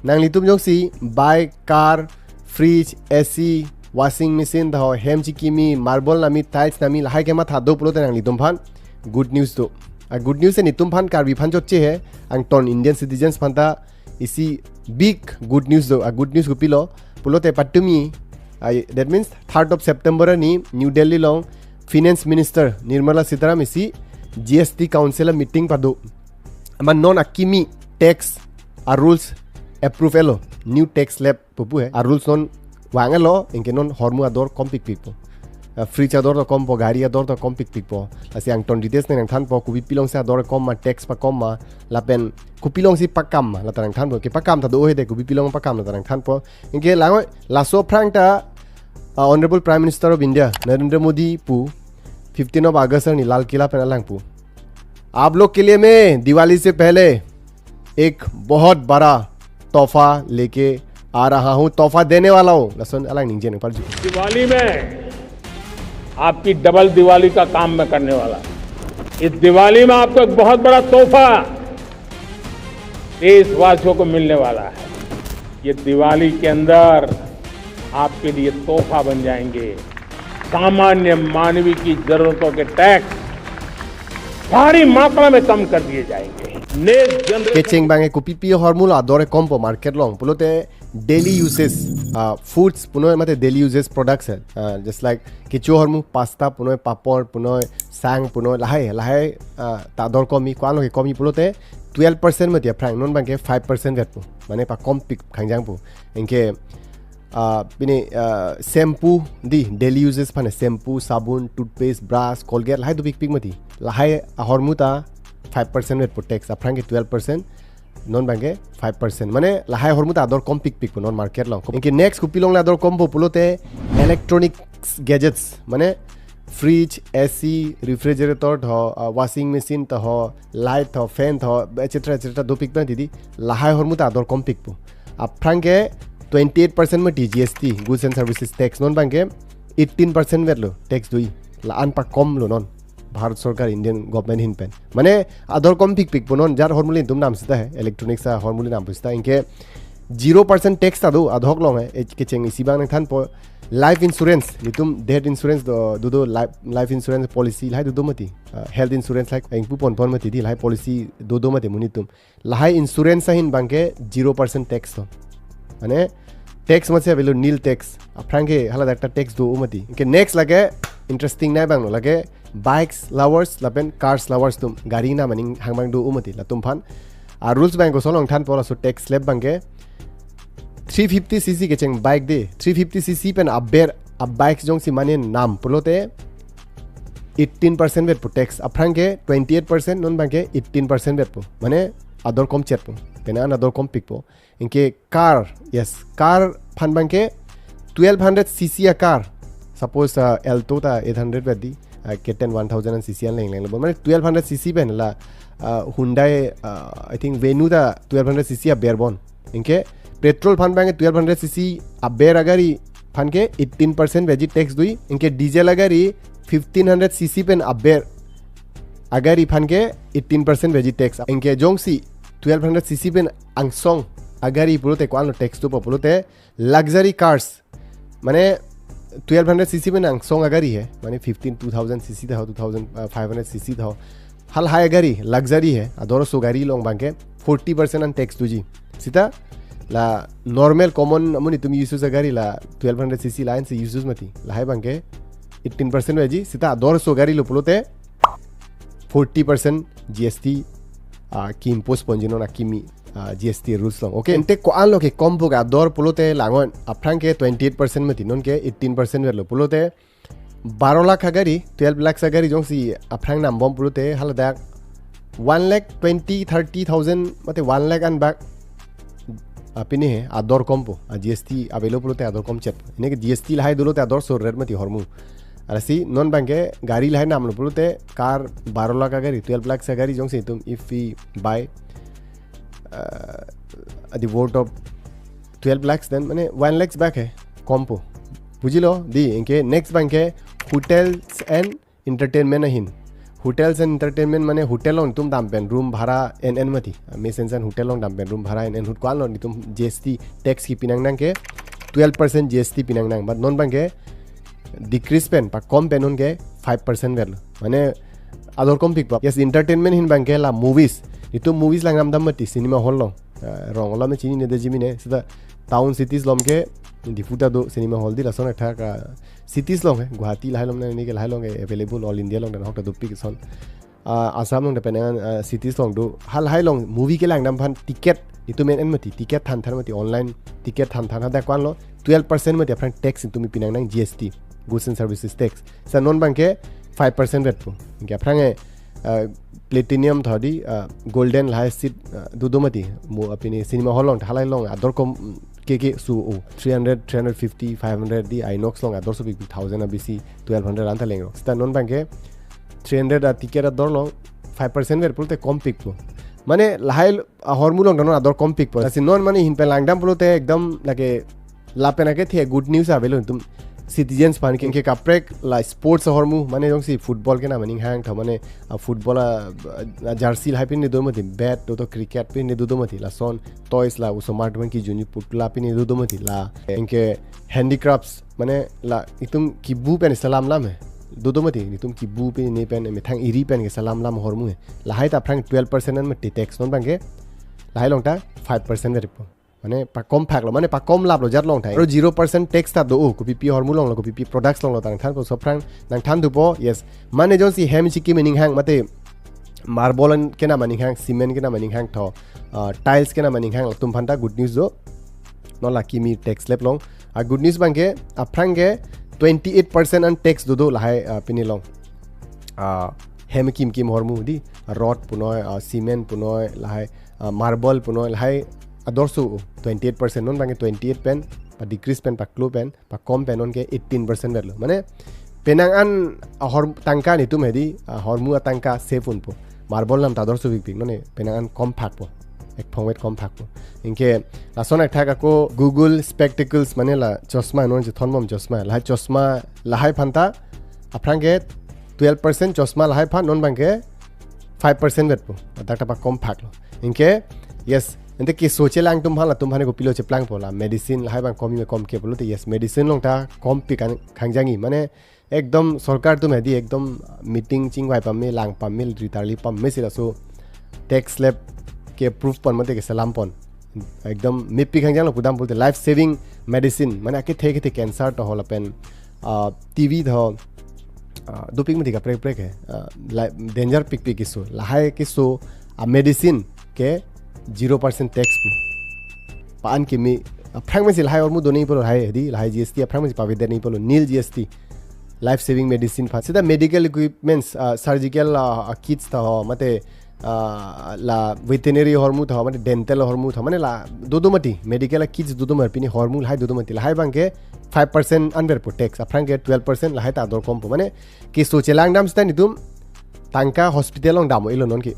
nang litum jong si buy car fridge AC washing machine tho hem chikimi marble nami tiles nami lahai ke ma tha do pulo te nang litum phan good news to a good news se nitum phan kar bi phan jot che he ang ton Indian citizens phan ta isi big good news do a good news ko pilo pulo te patumi that means 3rd of September ni New Delhi long finance minister Nirmala Sitaram isi GST council meeting padu ama non akimi tax a rules approve elo new tax lab pupu hai a rules non wangelo inke non hormu ador kom pik pik po free ador to kom po gari ador to kom pik pik po asi ang ton details nang than po kubi pilong sa ador kom ma tax pa kom ma lapen kupilong si pakam la tarang than po ke pakam ta do he de kubi pilong pakam la tarang than po inke lango laso prang ta honorable prime minister of India Narendra Modi pu 15 of August ni Lal Qila पे lung पू आप लोग के लिए मैं दिवाली से पहले एक बहुत बड़ा तोहफा लेके आ रहा हूं तोहफा देने वाला हूं लसन अलग नीचे ने पर दिवाली में आपकी डबल दिवाली का काम मैं करने वाला इस दिवाली में आपको एक बहुत बड़ा तोहफा देशवासियों को मिलने वाला है ये दिवाली के अंदर आपके लिए तोहफा बन जाएंगे सामान्य मानवीय की जरूरतों के टैक्स भारी मात्रा में कम कर दिए जाएंगे नेक्स्ट जनरेशन केचिंग बांगे कुपीपी हॉर्मूला दौरे कॉम्पो मार्केट लॉन्ग पुलोते डेली यूजेस फूड्स पुनो मते डेली यूजेस प्रोडक्ट्स है जस्ट लाइक किचो हॉर्मू पास्ता पुनो पापड़ पुनो सांग पुनो लाहे तादर कमी क्वानो के कमी पुलोते 12% मते फ्रैंक नॉन बांगे 5% वेट पु माने पा कम पिक खांजांग पु इनके बिने shampoo the daily uses फाने shampoo साबुन टूथपेस्ट ब्रश कोलगेट लाहे दो पिक मती लाहे हॉर्मुता 5% वेट प्रोटेक्स अफ्रांगे 12% नॉन बांगे 5% माने लाहे हॉर्मुता आदर कम पिक नॉन मार्केट लो इनके नेक्स्ट कुपिलोंग आदर कम पुलोते इलेक्ट्रॉनिक्स गैजेट्स माने फ्रिज एसी रेफ्रिजरेटर हो वॉशिंग मशीन तो हो लाइट हो फैन हो एटसेट्रा दो पिक दीदी लाहे हॉर्मुता आदर कम पिक पु अफ्रांगे 28% में GST goods and services tax non bange 18% wait low tax दुई ला अन पा कम लो नॉन भारत सरकार इंडियन गवर्नमेंट हिन पेन माने आदर कम पिक पिक नॉन जार हॉर्मोली तुम नाम सिता है इलेक्ट्रॉनिक्स हॉर्मोली नाम पुछता इनके 0% टैक्स ता दो अधोक लो है एच के चेंग इसी बांग थान पो लाइफ इंश्योरेंस नि तुम डेथ इंश्योरेंस दो लाइफ इंश्योरेंस पॉलिसी लाइ दो मती हेल्थ इंश्योरेंस लाइक इंपु पन मती दी लाइ पॉलिसी दो मती मुनि तुम लाइ इंश्योरेंस हिन बांगे 0% टैक्स तो माने टैक्स मसे वेलो नील टैक्स अफ्रांगे हला दैट टैक्स दो उमती के नेक्स्ट लगे इंटरेस्टिंग नाय बांग लगे बाइक्स लवर्स लपेन कार्स लवर्स तुम गाड़ी ना मनिंग हांगबांग दो उमती ला तुम फान आ रूल्स बैंक को सोलोंग थान पोला सो टैक्स स्लैब बांगे 350 सीसी के चेंग बाइक दे 350 सीसी पेन अबेर अब बाइक्स जोंग सी माने नाम पुलोते 18% वेट पु टैक्स अफ्रांगे 28% नॉन बांगे 18% वेट पु माने अदर कम चेट पु पेना अदर कम पिक पु इनके कार यस कार फन बांगे 1200 cc a car suppose Alto ता 800 वेट दी केटन 1000 सीसी लेंग लेंग माने 1200 सीसी पेन ला हुंडई आई थिंक वेन्यू ता 1200 सीसी a बेरबोन इनके पेट्रोल फन बांगे 1200 सीसी a बेर अगरी फन के 18% वेजी टैक्स दुई इनके diesel Agri 1500 CC pen a बेर अगरी फन के 18% वेजी टैक्स इनके जोंगसी 1200 सीसी पेन आंगसोंग अगरी पुलोते क्वानो टैक्स तो पुलोते लग्जरी कार्स माने 1200 सीसी में आंगसोंग अगरी है माने 2000 सीसी था 2500 सीसी था हल हाई अगरी लग्जरी है अदोरो सो गाड़ी लोंग बांके 40% अन टैक्स तुजी सीता ला नॉर्मल कॉमन अमुनी तुम यूज अगरी ला 1200 सीसी लाइन से यूज मती ला हाई बांके 18% वेजी सीता अदोरो सो गाड़ी लो पुलोते 40% GST की इम्पोज पंजिनो ना किमी GST rules long okay inte ko an lo ke combo ga dor pulote langon afrang ke 28% में तीनों के 18% वेलो पुलोते 12 लाख अगरी 12 लाख अगरी जों सी afrang नाम बम पुलोते हल दा 1,20,30,000 मते 1 लाख अन बैक अपिने है आदर कम्पो GST अवेलो पुलोते आदर कम चेट इने के GST लाइ दुलोते आदर सो रेट मती हरमु अरसी नॉन बैंके गाड़ी लाइ नाम लो पुलोते कार 12 लाख अगरी 12 लाख अगरी जों सी तुम if we buy the worth of 12 lakhs then माने 1 lakhs back है कॉम्पो बुझिलो दी इनके नेक्स्ट बैंक है होटल्स एंड एंटरटेनमेंट हिन hotels and entertainment mane hotel long tum dam pen room bhara en mati me sensan hotel long dam pen room bhara en hut kwal ni tum GST tax ki pinang nang ke 12% GST pinang nang but non bang ke decrease pen pa kom pen on ke 5% ver mane ador kom pik pa yes entertainment hin bang ke la movies itu movies lang dam mati cinema hall long rong la me chini ne de jimi ne sida town cities lom ke difuta do cinema hall di la son tha ka cities long guwahati lai lom ne ke lai long available all india long da hok da pik son asam long da pen cities long do hal hai long movie ke lang dam phan ticket itu men en mati ticket than mati online ticket than da kwan lo 12% mati apran tax itu mi pinang nang GST goods and services tax sa non bank ke 5% vet po ke apran platinum thodi golden lai seat dudomati mo apini cinema hall long halai long ador kom ke su 300 350 500 di inox long ador so big 1000 abc 1200 anta leng sta non bank ke 300 ticket ador long 5% vet pulte kom pick po mane lahai hormulong don ador kom pick po sin non mane hin pe langdam pulte ekdam lage lapena ke the good news avelo tum citizens pan ke kaprek la sports hormu mane jong si football ke na maning hang tha mane football jersey hai pin ne do mati bat to cricket pin ne do mati la son toys la smart one ki juni putla pin ne do mati la enke handicrafts mane la itum kibu pen salam lam hai do mati itum kibu pin ne pen me thang iri pen ke salam lam hormu hai la hai ta prang 12% an me tax non bang ke la hai long ta 5% ripo mane pa kom phak lo mane pa kom lap lo jat long thai ro 0% tax ta do ko pp hormu long lo ko pp products long lo tang than ko soprang nang than du po yes mane jon si hem chiki meaning hang mate marble ke na maning hang cement ke na maning hang tho tiles ke na maning hang tum phanta good news jo no la ki mi tax lep long a good news bang ke aprang ke 28% an tax do la hai pini long hem kim hormu di rod punoi cement punoi la hai marble punoi la hai adorso 28% non bange 28 pen pa decrease pen pa klo pen pa kom pen on ke 18% verlo mane penang an hor tangka ni tum hedi hormu tangka safe un po marble nam ta adorso big no ne penang an kom phak po ek phongwet kom phak po inke la son ek thaka ko google spectacles mane la chosma non je thonmom chosma la hai phanta aprange 12% chosma la hai phan non bange 5% vet po takta pa kom phak lo inke yes ente ki soche lang tum phala tum phane ko pilo che plang pola medicine lai bang komi me kom ke bolo te yes medicine long ta kom pi kan khangjangi mane ekdom sarkar tum hedi ekdom meeting chingwai pam me lang pam mil ritarli pam me sila so tax lab ke proof pon mate ke salam pon ekdom me pi khangjang lo pudam bolte life saving medicine mane ake the cancer to hola pen tv tho doping me ka prek hai danger pik isu lahai kisu medicine ke 0% tax paan ke mi aprang me sil hai or mu doni polo hai di hai GST aprang me pavi de nei polo nil GST life saving medicine pha sida medical equipments surgical kits tha mate la veterinary hormu tha mate dental hormu tha mane la dodo mati medical kits dodo mar pini hormu hai dodo mati la hai bang ke 5% under po tax aprang ke 12% la hai ta dor kom po mane ki soche lang dam sta ni tum tangka hospital long damo ilo non ki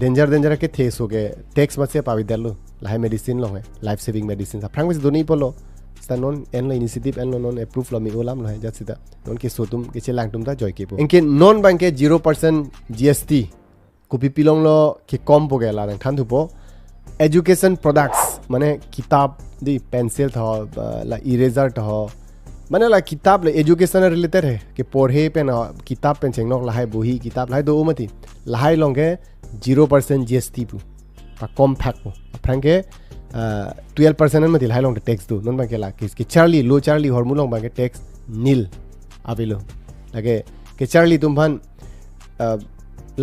danger ke थे सो के tax मत से पावी दलो लाइ medicine लो है life saving medicine franc में दोनी पोलो sta non en lo initiative en lo non approve lo mi olam lo hai jat sita non ke so tum ke che lang tum ta joy ke po enke non bank ke 0% GST ko pi pilong lo ke kom po ge la nang than thu po education products mane kitab di pencil tho la eraser tho mane la kitab le education related hai ke porhe pe na kitab pen cheng nok la hai bohi kitab la hai do mati la hai long ke 0% GST pu pa kom phak po franke 12% mati lai long tax do non bank la ke charlie low charlie hormu long bank tax nil avelo lage ke charlie tum phan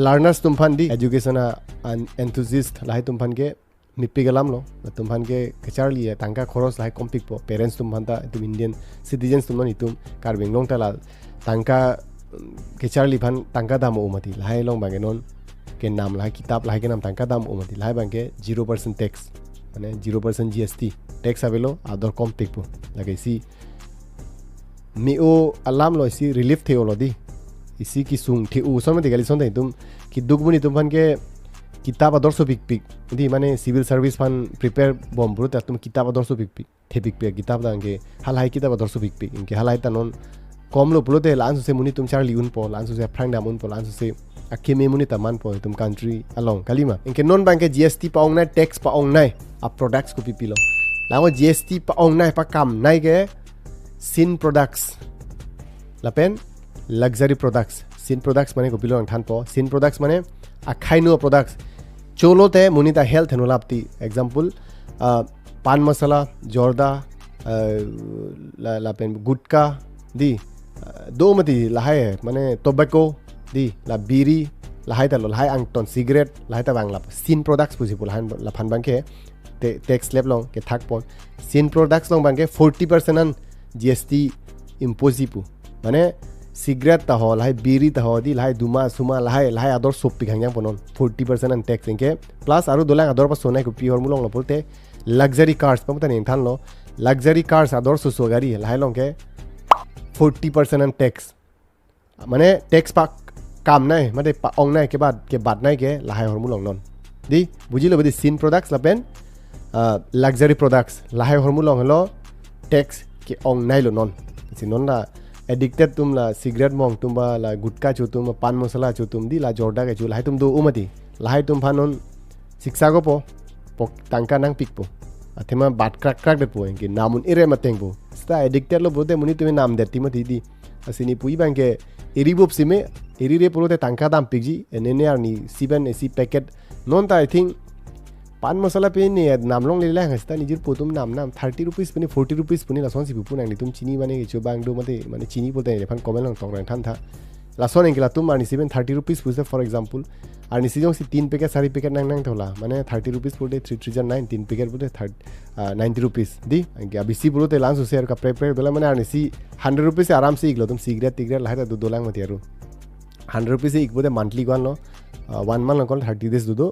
learners tum phan di education enthusiast lai tum phan ke nipi galam lo tum phan ke charlie tangka khoros lai kom pik po parents tum phan ta tum indian citizens tum non itum karbeng long ta la tangka ke charlie phan tangka dam o mati lai long bank non के नाम ला किताब ला के नाम तंका दाम ओमति ला बंग के 0% tax माने 0% GST tax आवेलो आदर कम पिकपो लगे सी मिओ अलाम लो सी रिलीफ थे ओलोदी इसी की सुंग थे उ सम ते गली सोन तुम कि दुगमुनी तुम फन के किताब आदर सो पिक दी माने सिविल सर्विस फन प्रिपेयर बम ब्रो तुम किताब आदर सो पिक थे पिक किताब दांगे हाल हाई किताब आदर सो पिक इनके हाल हाई तनन कम लो पुलोते लांसु से मुनी तुम चार लिउन पो लांसु से फ्रांग दामुन पो लांसु से akhime muni taman po tum country along kalima inke non bank ke GST paong nai tax paong nai a products ko pipilo lango GST paong nai pa kam nai ke sin products lapen luxury products sin products mane ko pilo than po sin products mane akhai no products cholo te munita health no lapti example pan masala jorda lapen gutka di do mati lahai mane tobacco di la biri lahai ta lahai angton cigarette lahai ta bang lap sin products pusi pul han la phan bang ke tax slab long ke thak pon sin products long bang ke 40% an GST imposible mane cigarette ta ho lahai biri ta ho di lahai duma suma lahai ador sop pi khang yang ponon 40% an tax inke plus aru dolang ador pa sonai ko pi hor mulong lo polte luxury cars pa mutani than lo luxury cars ador so gari lahai long ke 40% an tax mane tax pa kam nai mate pa ong nai ke bad nai ke lahai hor mulong non di bujilo bodi sin products lapen luxury products lahai hor mulong lo tax ke ong nai lo non sinon la addicted tum la cigarette mong tum ba la gutka chu tum pan masala chu tum di la jorda ke chu lahai tum do umati lahai tum phanon siksa go po tangka nang pik po athema bat crack de po enki namun ire mateng po sta addicted lo bote muni tumi nam de timati di asini pui banke iribop sime irire polote tangka dam pikji enene arni siben esi packet non ta I think pan masala pe ne namlong le la hasta nijir potum nam 30 rupees puni 40 rupees puni la son si pu nang ni tum chini bane chu bang do mate mane chini bote ne phan komen long tong rang than tha la son engila tum arni siben 30 rupees puse for example arni sijong si 3 packet 4 packet nang thola mane 30 rupees pote 339 3 packet pote 90 rupees di angi abisi pote lanso share ka pre dola mane arni si 100 rupees se aram se iglo tum cigarette la ta do lang mati aru 100 rupees se igbote monthly gon lo 1 month kon 30 days do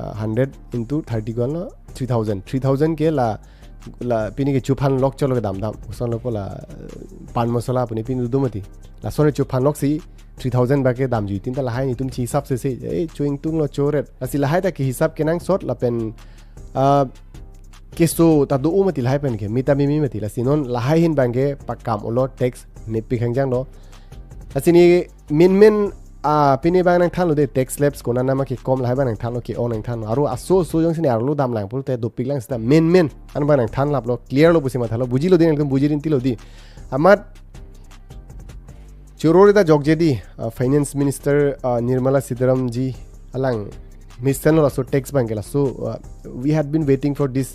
100 into 30 gon lo 3000 ke la pini ke chupan lok cholo ke dam uson lo la pan masala puni pin do mati la sone chupan lok si 3000 ba ke dam ju tin ta la hai ni tum chi hisab se chuing tung lo choret asi la hai ta ke hisab ke nang sot la pen keso ta do umati la hai pen ke mita mi mati la sinon la hai hin bangge pakam olo tax ne pi khangjang lo asini min pini bang nang thalo de tax slabs kona nama ki kom lai bang nang thalo ki on nang thalo aru aso so jong sine aru dam lang pulte do piklang sta men an bang nang than lap lo clear lo busima thalo bujilo din ekdom bujirin tilo di amar chorori da jogjedi finance minister Nirmala Sitharaman ji alang mission lo so tax bang la so we had been waiting for this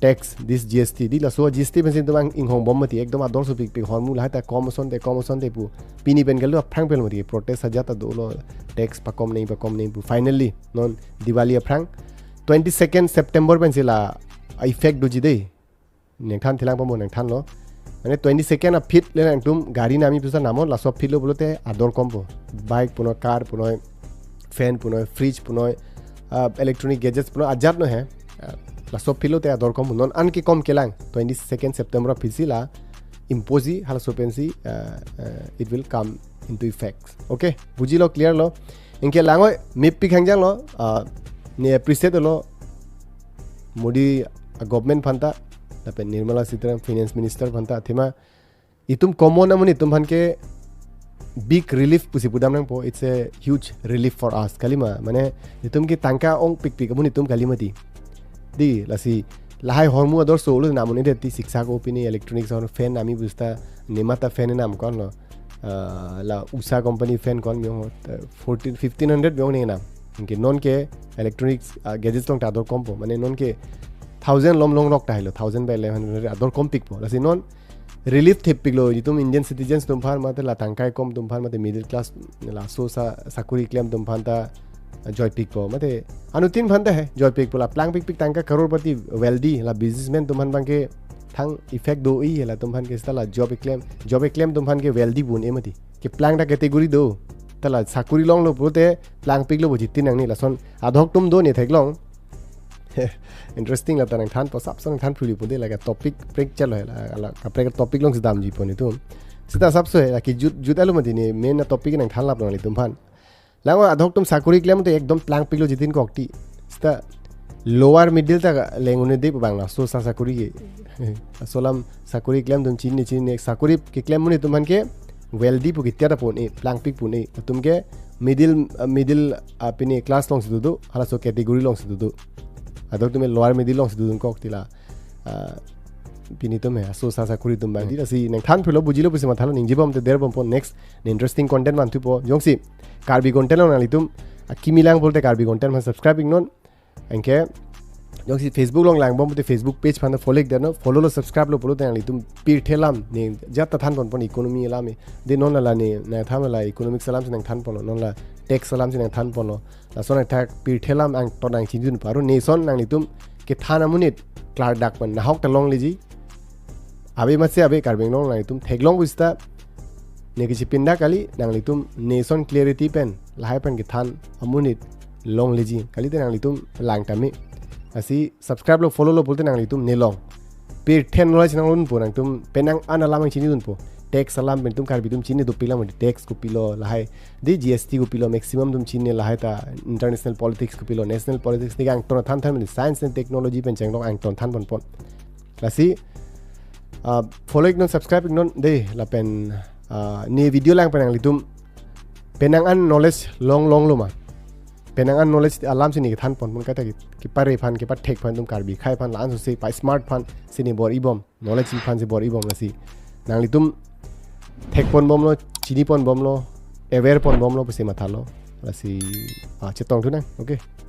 tax this GST di la so GST bensin to bang inghong bom mati ekdom ador so pik hormu la ta commission de pu pini ben galo phrang pel mati protest sajata do lo tax pa kom nei pu finally non Diwali phrang 22nd September ben sila effect do ji dei neng than thilang pa mo neng than lo mane 22nd a fit le nang tum gari nami pusa namon la so fit lo bolote ador kompo bike puno car puno fan puno fridge puno electronic gadgets puno ajat no hai la so pilo te ador kom non an ki kom kelang 22nd September fisila imposi hala so pensi it will come into effect okay bujilo clear lo inke lango mip pi khangjang lo ne appreciate lo modi government phanta tape Nirmala Sitharaman finance minister phanta thema itum common amuni tum phan ke big relief pusi pudam nang po it's a huge relief for us kalima mane itum ki tangka ong pik amuni tum kalimati di lasi lahai hormu ador solo namuni de ti siksa ko pini electronics on fan ami busta nemata fan nam kon lo la usa company fan kon mi 1500 mi ong na inke non ke electronics gadgets tong ta ador kompo mane non ke 1000 lom long rock ta hilo 1000 by 1100 ador kom pik po lasi non relief thepik lo tum Indian citizens tum phar mate la tangkai kom tum phar mate middle class la so sa sakuri claim tum phanta joy pick po mate anu tin phanta hai joy pick pola plang pick tangka crorepati wealthy la businessman tum phan bangke thang effect do i la tum phan ke stala job claim tum phan ke wealthy bun emati ke plang ta category do tala sakuri long lo pote plang pick lo bojitin ang ni la son adhok tum do ni thaklong interesting la tanang than po sap sang than phuli pode la topic break chalo la ka break topic long sidam ji poni tum sita sap so la ki jut alu mati ni main na topic nang than lap long li tum phan lango adhok tum sakuri claim to ekdom plang pick lo jitin ko okti sta lower middle ta lengune de bangla so sa sakuri ge solam sakuri claim tum chini sakuri ke claim muni tum han ke wealthy pu kitya ta pon e plang pick pun e tum ke middle pini class long sidu hala so category long sidu adok tume lower middle long sidu kok tila pini tume aso sa kuri tum bang dira si nang than philo bujilo puse ma thalo ningjibam te der bom pon next interesting content man tu po jongsi karbi content long nalitum kimilang bolte karbi content man subscribing non anke jongsi Facebook long lang bom te Facebook page phan follow der no follow lo subscribe lo polo te nalitum pir thelam ne jata than pon economy elame de non la ne na thamala economic salam nang than pon non la tax salam nang than pon la son attack pir thelam ang to nang chinjun paru ne son nang litum ke thana munit klar dak pan na hok ta long liji abe matse abe karbeng long nang litum theglong busta ne kichi pinda kali nang litum nation clarity pen lahai pen ke than amunit long liji kali te nang litum lang tami asi subscribe lo follow lo bolte nang litum ne long pir ten knowledge nang lun po nang tum penang analam chini dun po tax salam pen tum karbi tum chini do pila mo tax ko pilo lahai de GST ko pilo maximum tum chini lahai ta international politics ko pilo national politics ni ang ton than than science and technology pen chang long ang ton than pon lasi follow non subscribe non de la pen ni video lang penang litum penang an knowledge long lo ma penang an knowledge alam sini than pon ka ta ki pare phan ki pat thek phan tum karbi khai phan lan so se pa smart phan sini bor ibom knowledge phan se bor ibom lasi nang litum thek pon bom lo chini pon bom lo aware pon bom lo puse mathalo lasi chetong tu nang okay